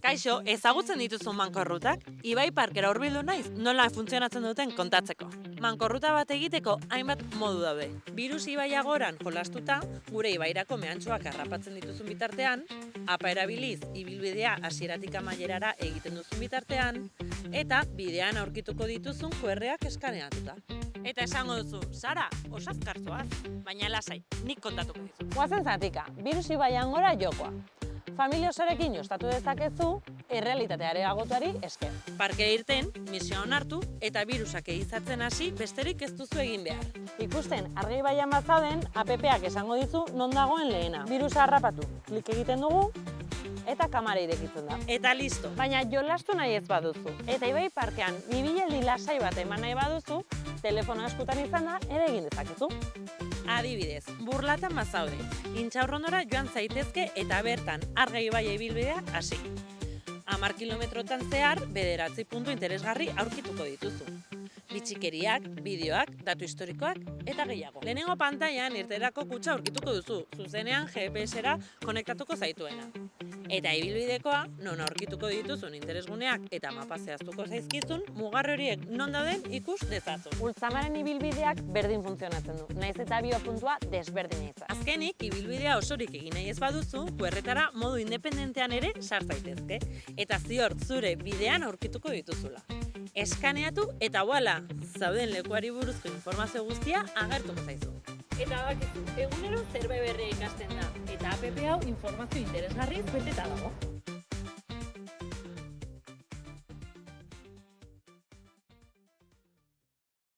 Kaixo, ezagutzen dituzun mankorrutak? Ibai Parkera hurbildu naiz, nola funtzionatzen duten kontatzeko. Mankorruta bat egiteko hainbat modu daude. Birus Ibaia goran jolastuta, gure ibairako mehatxuak harrapatzen dituzun bitartean, apa erabiliz ibilbidea hasieratik amaierara egiten duzun bitartean, eta bidean aurkituko dituzun QRak eskaneatuta. Eta esango duzu, Sara, osazkartzoaz, baina lasai, nik kontatuko dizu. Guazen zatika, Birus Ibaian gora jokoa. Familia osorekin jostatu dezakezu, errealitatea areagotuari esker. Parkera irten, misioa onartu eta birusak ehizatzen hasi besterik ez duzu egin behar. Ikusten argi baian bat zauden, APPak esango dizu non dagoen lehena. Birusa harrapatu, klik egiten dugu, eta kamera irekitzen da. Eta listo. Baina jolastu nahi ez baduzu, eta Ibai Parkean ibilaldi lasai bat eman nahi baduzu, telefono eskutan izan da, ere egin dezakezu. Adibidez, burlatan bazaude, Intxaurrondora joan zaitezke eta bertan Arga ibaia ibilbidea hasi. 10 kilometrotan zehar, 9 puntu interesgarri aurkituko dituzu. Bitxikeriak, bideoak, datu historikoak eta gehiago. Lehenengo pantailan irteerako kutxa aurkituko duzu, zuzenean GPS-era konektatuko zaituena. Eta ibilbidekoa, non aurkituko dituzun interesguneak eta mapa zehaztuko zaizkizun, mugarri horiek non dauden ikus dezazun. Ultzamaren ibilbideak berdin funtzionatzen du, naiz eta abiapuntua desberdina izan. Azkenik, ibilbidea osorik egin nahi ez baduzu, QRetara modu independentean ere sar zaitezke, eta zior zure bidean aurkituko dituzula. Eskaneatu eta voila, zauden lekuari buruzko informazio guztia agertuko zaizu. Eta bakizu, egunero zerbait berria ikasten da, eta APP hau informazio interesgarriz beteta dago.